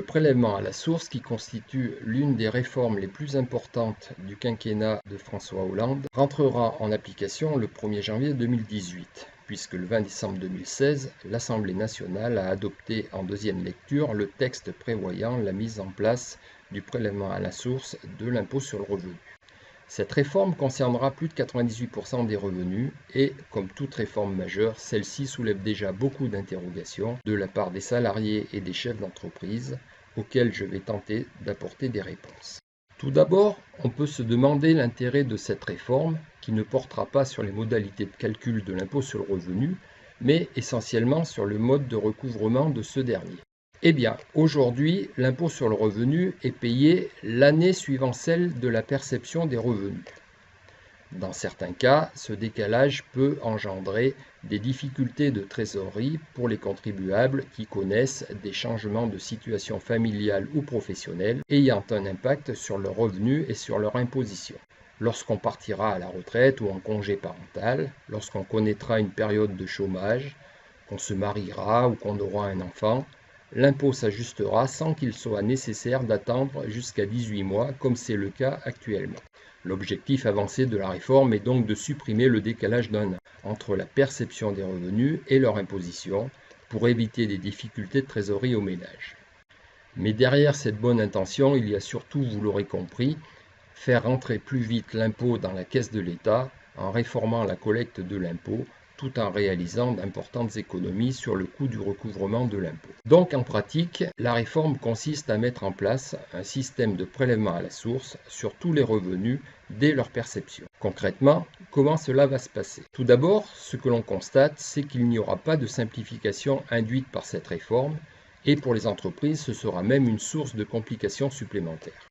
prélèvement à la source, qui constitue l'une des réformes les plus importantes du quinquennat de François Hollande, rentrera en application le 1er janvier 2018, puisque le 20 décembre 2016, l'Assemblée nationale a adopté en deuxième lecture le texte prévoyant la mise en place du prélèvement à la source de l'impôt sur le revenu. Cette réforme concernera plus de 98% des revenus et, comme toute réforme majeure, celle-ci soulève déjà beaucoup d'interrogations de la part des salariés et des chefs d'entreprise, auxquels je vais tenter d'apporter des réponses. Tout d'abord, on peut se demander l'intérêt de cette réforme, qui ne portera pas sur les modalités de calcul de l'impôt sur le revenu, mais essentiellement sur le mode de recouvrement de ce dernier. Eh bien, aujourd'hui, l'impôt sur le revenu est payé l'année suivant celle de la perception des revenus. Dans certains cas, ce décalage peut engendrer des difficultés de trésorerie pour les contribuables qui connaissent des changements de situation familiale ou professionnelle ayant un impact sur leurs revenus et sur leur imposition. Lorsqu'on partira à la retraite ou en congé parental, lorsqu'on connaîtra une période de chômage, qu'on se mariera ou qu'on aura un enfant, l'impôt s'ajustera sans qu'il soit nécessaire d'attendre jusqu'à 18 mois, comme c'est le cas actuellement. L'objectif avancé de la réforme est donc de supprimer le décalage d'un an entre la perception des revenus et leur imposition pour éviter des difficultés de trésorerie aux ménages. Mais derrière cette bonne intention, il y a surtout, vous l'aurez compris, faire rentrer plus vite l'impôt dans la caisse de l'État en réformant la collecte de l'impôt, tout en réalisant d'importantes économies sur le coût du recouvrement de l'impôt. Donc en pratique, la réforme consiste à mettre en place un système de prélèvement à la source sur tous les revenus dès leur perception. Concrètement, comment cela va se passer? Tout d'abord, ce que l'on constate, c'est qu'il n'y aura pas de simplification induite par cette réforme, et pour les entreprises, ce sera même une source de complications supplémentaires.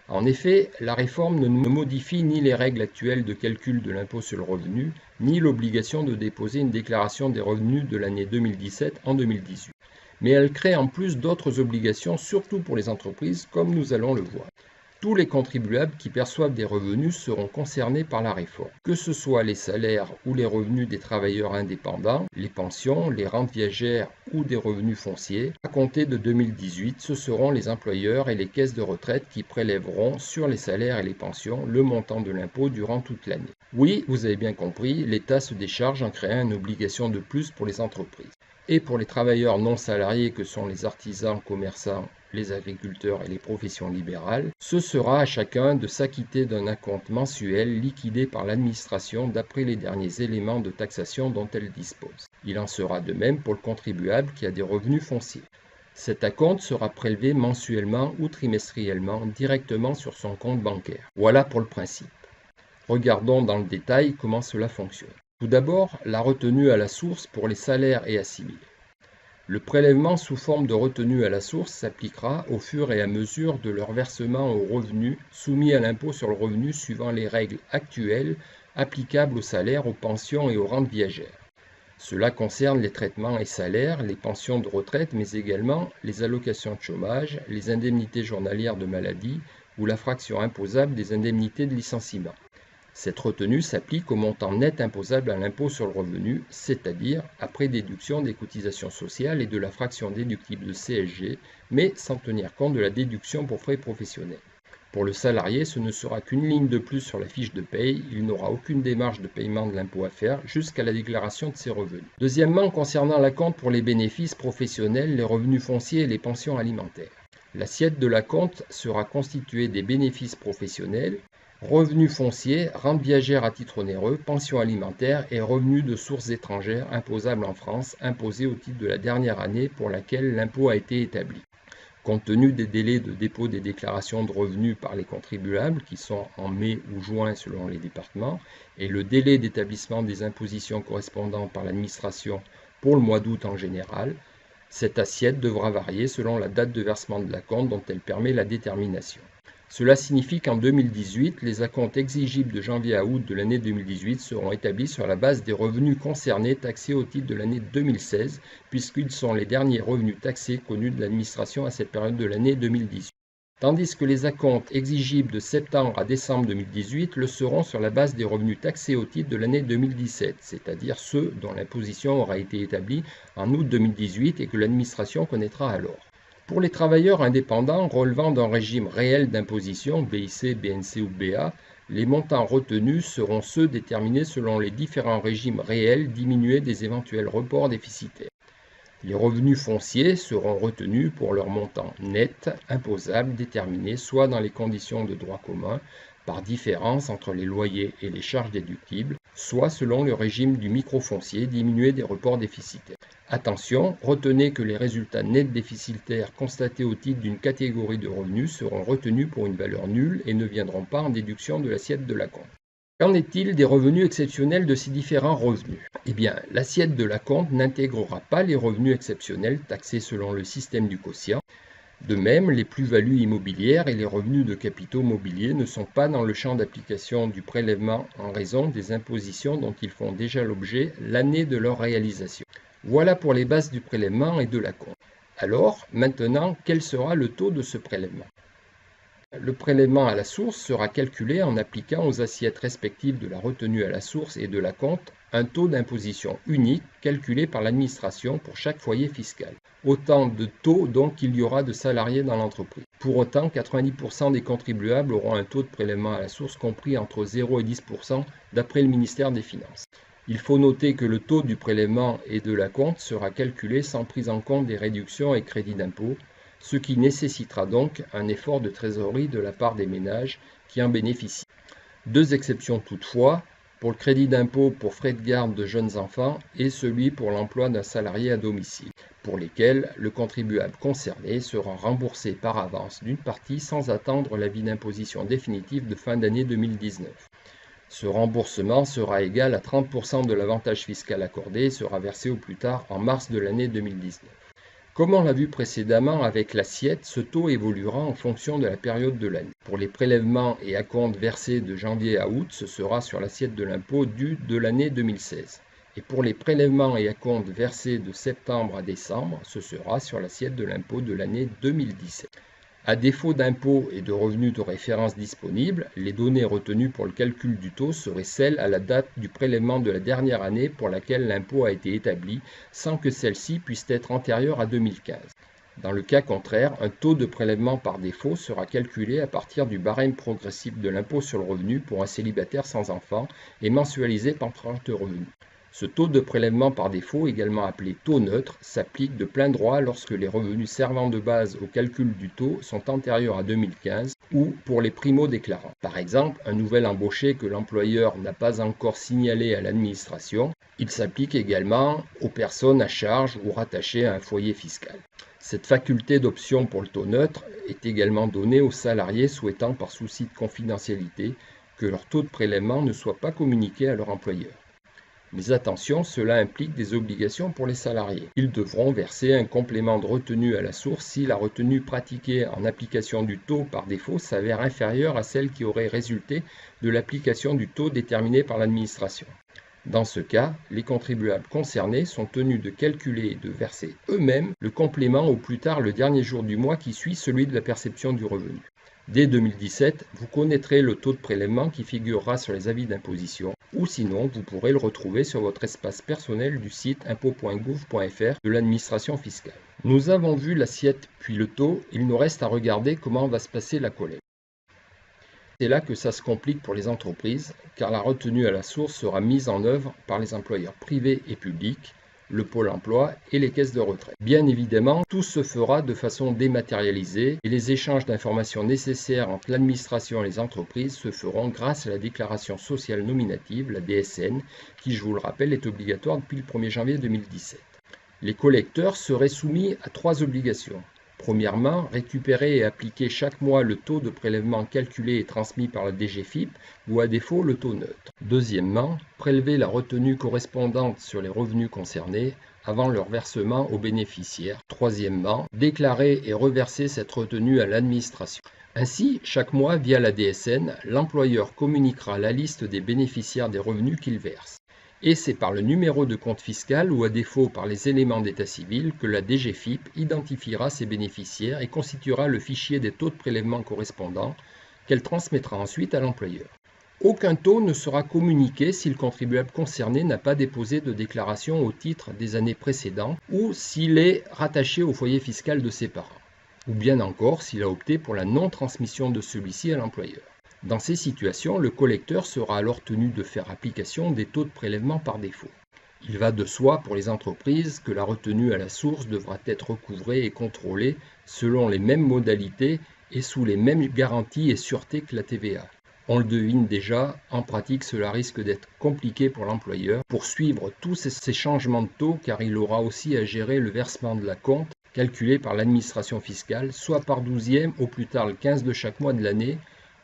En effet, la réforme ne modifie ni les règles actuelles de calcul de l'impôt sur le revenu, ni l'obligation de déposer une déclaration des revenus de l'année 2017 en 2018. Mais elle crée en plus d'autres obligations, surtout pour les entreprises, comme nous allons le voir. Tous les contribuables qui perçoivent des revenus seront concernés par la réforme, que ce soit les salaires ou les revenus des travailleurs indépendants, les pensions, les rentes viagères ou des revenus fonciers. À compter de 2018, ce seront les employeurs et les caisses de retraite qui prélèveront sur les salaires et les pensions le montant de l'impôt durant toute l'année. Oui, vous avez bien compris, l'État se décharge en créant une obligation de plus pour les entreprises. Et pour les travailleurs non salariés que sont les artisans, commerçants, les agriculteurs et les professions libérales, ce sera à chacun de s'acquitter d'un acompte mensuel liquidé par l'administration d'après les derniers éléments de taxation dont elle dispose. Il en sera de même pour le contribuable qui a des revenus fonciers. Cet acompte sera prélevé mensuellement ou trimestriellement directement sur son compte bancaire. Voilà pour le principe. Regardons dans le détail comment cela fonctionne. Tout d'abord, la retenue à la source pour les salaires et assimilés. Le prélèvement sous forme de retenue à la source s'appliquera au fur et à mesure de leur versement aux revenus soumis à l'impôt sur le revenu suivant les règles actuelles applicables aux salaires, aux pensions et aux rentes viagères. Cela concerne les traitements et salaires, les pensions de retraite, mais également les allocations de chômage, les indemnités journalières de maladie ou la fraction imposable des indemnités de licenciement. Cette retenue s'applique au montant net imposable à l'impôt sur le revenu, c'est-à-dire après déduction des cotisations sociales et de la fraction déductible de CSG, mais sans tenir compte de la déduction pour frais professionnels. Pour le salarié, ce ne sera qu'une ligne de plus sur la fiche de paye, il n'aura aucune démarche de paiement de l'impôt à faire jusqu'à la déclaration de ses revenus. Deuxièmement, concernant l'acompte pour les bénéfices professionnels, les revenus fonciers et les pensions alimentaires. L'assiette de l'acompte sera constituée des bénéfices professionnels, revenus fonciers, rentes viagères à titre onéreux, pensions alimentaires et revenus de sources étrangères imposables en France, imposés au titre de la dernière année pour laquelle l'impôt a été établi. Compte tenu des délais de dépôt des déclarations de revenus par les contribuables, qui sont en mai ou juin selon les départements, et le délai d'établissement des impositions correspondantes par l'administration pour le mois d'août en général, cette assiette devra varier selon la date de versement de l'acompte dont elle permet la détermination. Cela signifie qu'en 2018, les acomptes exigibles de janvier à août de l'année 2018 seront établis sur la base des revenus concernés taxés au titre de l'année 2016, puisqu'ils sont les derniers revenus taxés connus de l'administration à cette période de l'année 2018. Tandis que les acomptes exigibles de septembre à décembre 2018 le seront sur la base des revenus taxés au titre de l'année 2017, c'est-à-dire ceux dont l'imposition aura été établie en août 2018 et que l'administration connaîtra alors. Pour les travailleurs indépendants relevant d'un régime réel d'imposition, BIC, BNC ou BA, les montants retenus seront ceux déterminés selon les différents régimes réels diminués des éventuels reports déficitaires. Les revenus fonciers seront retenus pour leur montant net imposable déterminé soit dans les conditions de droit commun, par différence entre les loyers et les charges déductibles, soit selon le régime du microfoncier diminué des reports déficitaires. Attention, retenez que les résultats nets déficitaires constatés au titre d'une catégorie de revenus seront retenus pour une valeur nulle et ne viendront pas en déduction de l'assiette de l'acompte. Qu'en est-il des revenus exceptionnels de ces différents revenus? Eh bien, l'assiette de l'acompte n'intégrera pas les revenus exceptionnels taxés selon le système du quotient. De même, les plus-values immobilières et les revenus de capitaux mobiliers ne sont pas dans le champ d'application du prélèvement en raison des impositions dont ils font déjà l'objet l'année de leur réalisation. Voilà pour les bases du prélèvement et de l'acompte. Alors, maintenant, quel sera le taux de ce prélèvement? Le prélèvement à la source sera calculé en appliquant aux assiettes respectives de la retenue à la source et de l'acompte un taux d'imposition unique calculé par l'administration pour chaque foyer fiscal. Autant de taux donc qu'il y aura de salariés dans l'entreprise. Pour autant, 90% des contribuables auront un taux de prélèvement à la source compris entre 0 et 10% d'après le ministère des Finances. Il faut noter que le taux du prélèvement et de l'acompte sera calculé sans prise en compte des réductions et crédits d'impôt, ce qui nécessitera donc un effort de trésorerie de la part des ménages qui en bénéficient. Deux exceptions toutefois, pour le crédit d'impôt pour frais de garde de jeunes enfants et celui pour l'emploi d'un salarié à domicile, pour lesquels le contribuable concerné sera remboursé par avance d'une partie sans attendre l'avis d'imposition définitif de fin d'année 2019. Ce remboursement sera égal à 30% de l'avantage fiscal accordé et sera versé au plus tard en mars de l'année 2019. Comme on l'a vu précédemment avec l'assiette, ce taux évoluera en fonction de la période de l'année. Pour les prélèvements et acomptes versés de janvier à août, ce sera sur l'assiette de l'impôt due de l'année 2016. Et pour les prélèvements et acomptes versés de septembre à décembre, ce sera sur l'assiette de l'impôt de l'année 2017. À défaut d'impôts et de revenus de référence disponibles, les données retenues pour le calcul du taux seraient celles à la date du prélèvement de la dernière année pour laquelle l'impôt a été établi, sans que celle-ci puisse être antérieure à 2015. Dans le cas contraire, un taux de prélèvement par défaut sera calculé à partir du barème progressif de l'impôt sur le revenu pour un célibataire sans enfant et mensualisé par tranche de revenus. Ce taux de prélèvement par défaut, également appelé taux neutre, s'applique de plein droit lorsque les revenus servant de base au calcul du taux sont antérieurs à 2015 ou pour les primo-déclarants. Par exemple, un nouvel embauché que l'employeur n'a pas encore signalé à l'administration. Il s'applique également aux personnes à charge ou rattachées à un foyer fiscal. Cette faculté d'option pour le taux neutre est également donnée aux salariés souhaitant par souci de confidentialité que leur taux de prélèvement ne soit pas communiqué à leur employeur. Mais attention, cela implique des obligations pour les salariés. Ils devront verser un complément de retenue à la source si la retenue pratiquée en application du taux par défaut s'avère inférieure à celle qui aurait résulté de l'application du taux déterminé par l'administration. Dans ce cas, les contribuables concernés sont tenus de calculer et de verser eux-mêmes le complément au plus tard le dernier jour du mois qui suit celui de la perception du revenu. Dès 2017, vous connaîtrez le taux de prélèvement qui figurera sur les avis d'imposition, ou sinon vous pourrez le retrouver sur votre espace personnel du site impôt.gouv.fr de l'administration fiscale. Nous avons vu l'assiette puis le taux, il nous reste à regarder comment va se passer la collecte. C'est là que ça se complique pour les entreprises, car la retenue à la source sera mise en œuvre par les employeurs privés et publics, le pôle emploi et les caisses de retraite. Bien évidemment, tout se fera de façon dématérialisée et les échanges d'informations nécessaires entre l'administration et les entreprises se feront grâce à la déclaration sociale nominative, la DSN, qui, je vous le rappelle, est obligatoire depuis le 1er janvier 2017. Les collecteurs seraient soumis à 3 obligations. Premièrement, récupérer et appliquer chaque mois le taux de prélèvement calculé et transmis par la DGFiP ou à défaut le taux neutre. Deuxièmement, prélever la retenue correspondante sur les revenus concernés avant leur versement aux bénéficiaires. Troisièmement, déclarer et reverser cette retenue à l'administration. Ainsi, chaque mois, via la DSN, l'employeur communiquera la liste des bénéficiaires des revenus qu'il verse. Et c'est par le numéro de compte fiscal ou à défaut par les éléments d'état civil que la DGFiP identifiera ses bénéficiaires et constituera le fichier des taux de prélèvement correspondants qu'elle transmettra ensuite à l'employeur. Aucun taux ne sera communiqué si le contribuable concerné n'a pas déposé de déclaration au titre des années précédentes ou s'il est rattaché au foyer fiscal de ses parents. ou bien encore s'il a opté pour la non-transmission de celui-ci à l'employeur. Dans ces situations, le collecteur sera alors tenu de faire application des taux de prélèvement par défaut. Il va de soi pour les entreprises que la retenue à la source devra être recouvrée et contrôlée selon les mêmes modalités et sous les mêmes garanties et sûretés que la TVA. On le devine déjà, en pratique cela risque d'être compliqué pour l'employeur pour suivre tous ces changements de taux car il aura aussi à gérer le versement de l'acompte calculé par l'administration fiscale, soit par 12e au plus tard le 15 de chaque mois de l'année,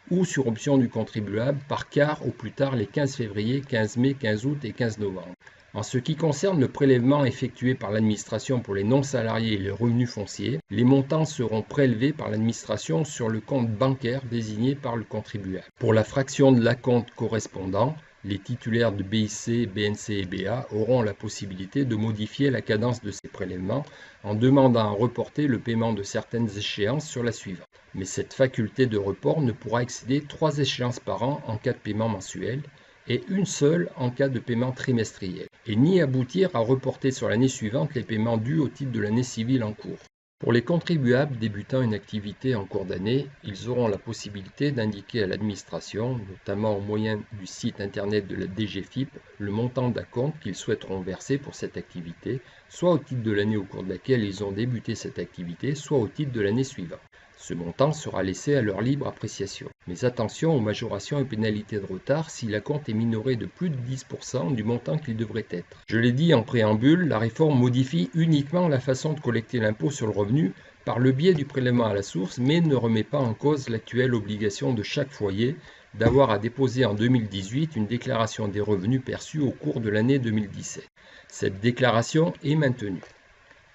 ou sur option du contribuable par quart au plus tard les 15 février, 15 mai, 15 août et 15 novembre. En ce qui concerne le prélèvement effectué par l'administration pour les non-salariés et les revenus fonciers, les montants seront prélevés par l'administration sur le compte bancaire désigné par le contribuable. Pour la fraction de l'acompte correspondant, les titulaires de BIC, BNC et BA auront la possibilité de modifier la cadence de ces prélèvements en demandant à reporter le paiement de certaines échéances sur la suivante. Mais cette faculté de report ne pourra excéder 3 échéances par an en cas de paiement mensuel et une seule en cas de paiement trimestriel, et ni aboutir à reporter sur l'année suivante les paiements dus au titre de l'année civile en cours. Pour les contribuables débutant une activité en cours d'année, ils auront la possibilité d'indiquer à l'administration, notamment au moyen du site internet de la DGFiP, le montant d'acompte qu'ils souhaiteront verser pour cette activité, soit au titre de l'année au cours de laquelle ils ont débuté cette activité, soit au titre de l'année suivante. Ce montant sera laissé à leur libre appréciation. Mais attention aux majorations et pénalités de retard si l'acompte est minoré de plus de 10% du montant qu'il devrait être. Je l'ai dit en préambule, la réforme modifie uniquement la façon de collecter l'impôt sur le revenu par le biais du prélèvement à la source, mais ne remet pas en cause l'actuelle obligation de chaque foyer d'avoir à déposer en 2018 une déclaration des revenus perçus au cours de l'année 2017. Cette déclaration est maintenue.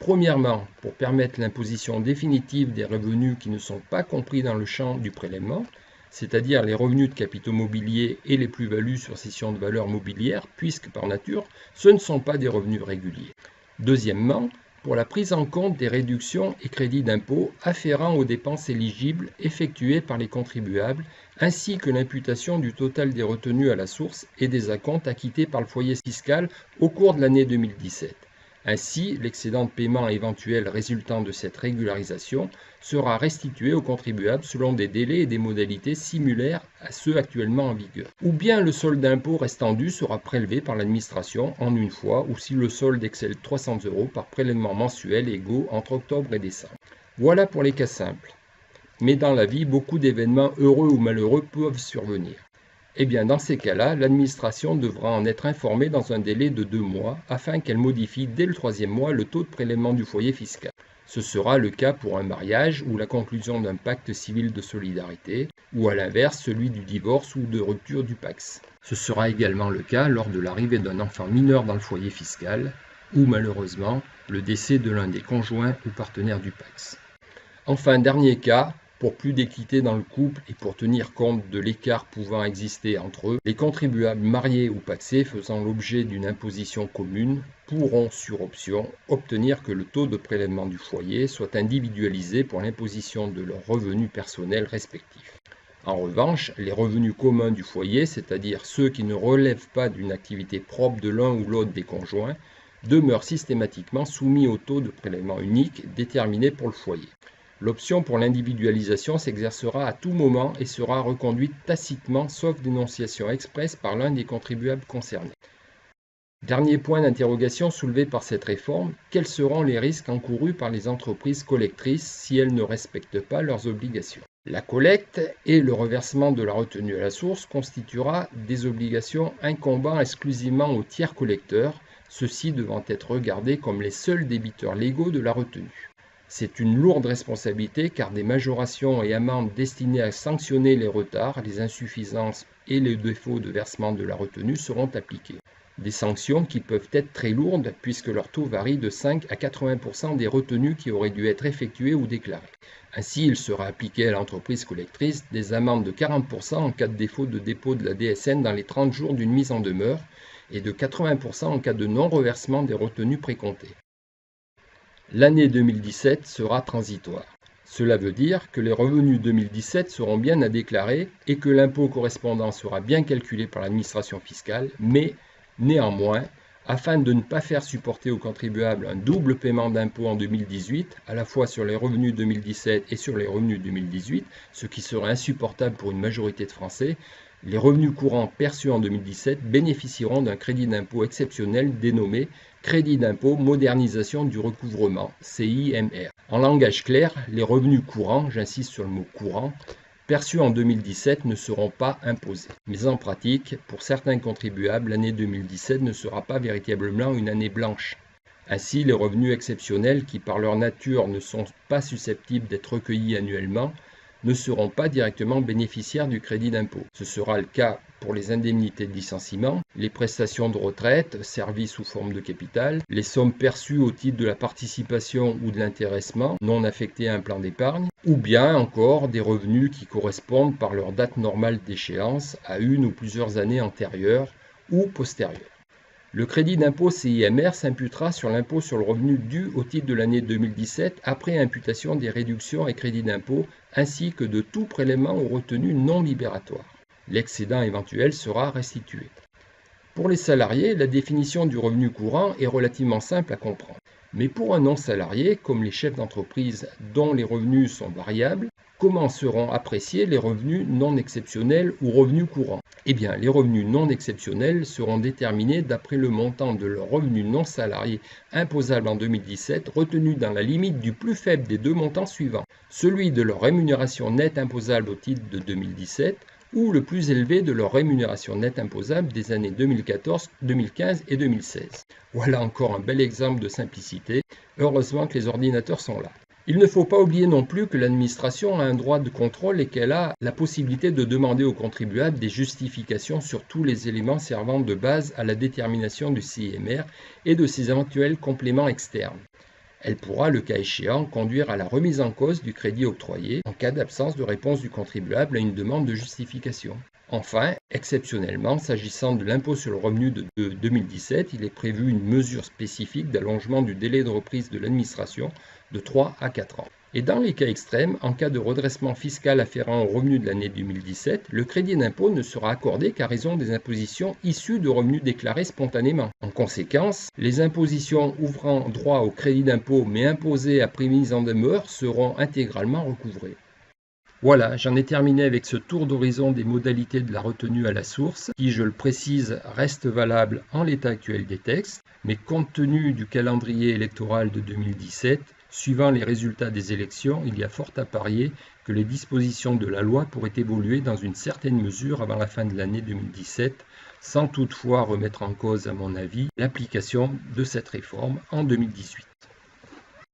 Premièrement, pour permettre l'imposition définitive des revenus qui ne sont pas compris dans le champ du prélèvement, c'est-à-dire les revenus de capitaux mobiliers et les plus-values sur cession de valeurs mobilières, puisque par nature, ce ne sont pas des revenus réguliers. Deuxièmement, pour la prise en compte des réductions et crédits d'impôt afférents aux dépenses éligibles effectuées par les contribuables, ainsi que l'imputation du total des retenues à la source et des acomptes acquittés par le foyer fiscal au cours de l'année 2017. Ainsi, l'excédent de paiement éventuel résultant de cette régularisation sera restitué aux contribuables selon des délais et des modalités similaires à ceux actuellement en vigueur. Ou bien le solde d'impôt restant dû sera prélevé par l'administration en une fois, ou si le solde excède 300 € par prélèvement mensuel égaux entre octobre et décembre. Voilà pour les cas simples. Mais dans la vie, beaucoup d'événements heureux ou malheureux peuvent survenir. Eh bien, dans ces cas-là, l'administration devra en être informée dans un délai de 2 mois afin qu'elle modifie dès le 3e mois le taux de prélèvement du foyer fiscal. Ce sera le cas pour un mariage ou la conclusion d'un pacte civil de solidarité, ou à l'inverse celui du divorce ou de rupture du PACS. Ce sera également le cas lors de l'arrivée d'un enfant mineur dans le foyer fiscal, ou malheureusement le décès de l'un des conjoints ou partenaires du PACS. Enfin, dernier cas, pour plus d'équité dans le couple et pour tenir compte de l'écart pouvant exister entre eux, les contribuables mariés ou pacsés faisant l'objet d'une imposition commune pourront, sur option, obtenir que le taux de prélèvement du foyer soit individualisé pour l'imposition de leurs revenus personnels respectifs. En revanche, les revenus communs du foyer, c'est-à-dire ceux qui ne relèvent pas d'une activité propre de l'un ou l'autre des conjoints, demeurent systématiquement soumis au taux de prélèvement unique déterminé pour le foyer. L'option pour l'individualisation s'exercera à tout moment et sera reconduite tacitement sauf dénonciation expresse par l'un des contribuables concernés. Dernier point d'interrogation soulevé par cette réforme, quels seront les risques encourus par les entreprises collectrices si elles ne respectent pas leurs obligations? La collecte et le reversement de la retenue à la source constituera des obligations incombant exclusivement aux tiers collecteurs, ceux-ci devant être regardés comme les seuls débiteurs légaux de la retenue. C'est une lourde responsabilité car des majorations et amendes destinées à sanctionner les retards, les insuffisances et les défauts de versement de la retenue seront appliquées. Des sanctions qui peuvent être très lourdes puisque leur taux varie de 5 à 80% des retenues qui auraient dû être effectuées ou déclarées. Ainsi, il sera appliqué à l'entreprise collectrice des amendes de 40% en cas de défaut de dépôt de la DSN dans les 30 jours d'une mise en demeure et de 80% en cas de non-reversement des retenues précomptées. L'année 2017 sera transitoire. Cela veut dire que les revenus 2017 seront bien à déclarer et que l'impôt correspondant sera bien calculé par l'administration fiscale, mais néanmoins, afin de ne pas faire supporter aux contribuables un double paiement d'impôt en 2018, à la fois sur les revenus 2017 et sur les revenus 2018, ce qui serait insupportable pour une majorité de Français, les revenus courants perçus en 2017 bénéficieront d'un crédit d'impôt exceptionnel dénommé Crédit d'impôt modernisation du recouvrement, CIMR. En langage clair, les revenus courants, j'insiste sur le mot courant, perçus en 2017 ne seront pas imposés. Mais en pratique, pour certains contribuables, l'année 2017 ne sera pas véritablement une année blanche. Ainsi, les revenus exceptionnels, qui par leur nature ne sont pas susceptibles d'être recueillis annuellement, ne seront pas directement bénéficiaires du crédit d'impôt. Ce sera le cas pour les indemnités de licenciement, les prestations de retraite, servies sous forme de capital, les sommes perçues au titre de la participation ou de l'intéressement non affectées à un plan d'épargne, ou bien encore des revenus qui correspondent par leur date normale d'échéance à une ou plusieurs années antérieures ou postérieures. Le crédit d'impôt CIMR s'imputera sur l'impôt sur le revenu dû au titre de l'année 2017 après imputation des réductions et crédits d'impôt ainsi que de tout prélèvement ou retenue non libératoire. L'excédent éventuel sera restitué. Pour les salariés, la définition du revenu courant est relativement simple à comprendre. Mais pour un non-salarié, comme les chefs d'entreprise dont les revenus sont variables, comment seront appréciés les revenus non exceptionnels ou revenus courants? Eh bien, les revenus non exceptionnels seront déterminés d'après le montant de leurs revenus non salariés imposables en 2017, retenu dans la limite du plus faible des deux montants suivants, celui de leur rémunération nette imposable au titre de 2017 ou le plus élevé de leur rémunération nette imposable des années 2014, 2015 et 2016. Voilà encore un bel exemple de simplicité. Heureusement que les ordinateurs sont là. Il ne faut pas oublier non plus que l'administration a un droit de contrôle et qu'elle a la possibilité de demander aux contribuables des justifications sur tous les éléments servant de base à la détermination du CIMR et de ses éventuels compléments externes. Elle pourra, le cas échéant, conduire à la remise en cause du crédit octroyé en cas d'absence de réponse du contribuable à une demande de justification. Enfin, exceptionnellement, s'agissant de l'impôt sur le revenu de 2017, il est prévu une mesure spécifique d'allongement du délai de reprise de l'administration de 3 à 4 ans. Et dans les cas extrêmes, en cas de redressement fiscal afférent au revenu de l'année 2017, le crédit d'impôt ne sera accordé qu'à raison des impositions issues de revenus déclarés spontanément. En conséquence, les impositions ouvrant droit au crédit d'impôt mais imposées après mise en demeure seront intégralement recouvrées. Voilà, j'en ai terminé avec ce tour d'horizon des modalités de la retenue à la source, qui, je le précise, reste valable en l'état actuel des textes, mais compte tenu du calendrier électoral de 2017, suivant les résultats des élections, il y a fort à parier que les dispositions de la loi pourraient évoluer dans une certaine mesure avant la fin de l'année 2017, sans toutefois remettre en cause, à mon avis, l'application de cette réforme en 2018.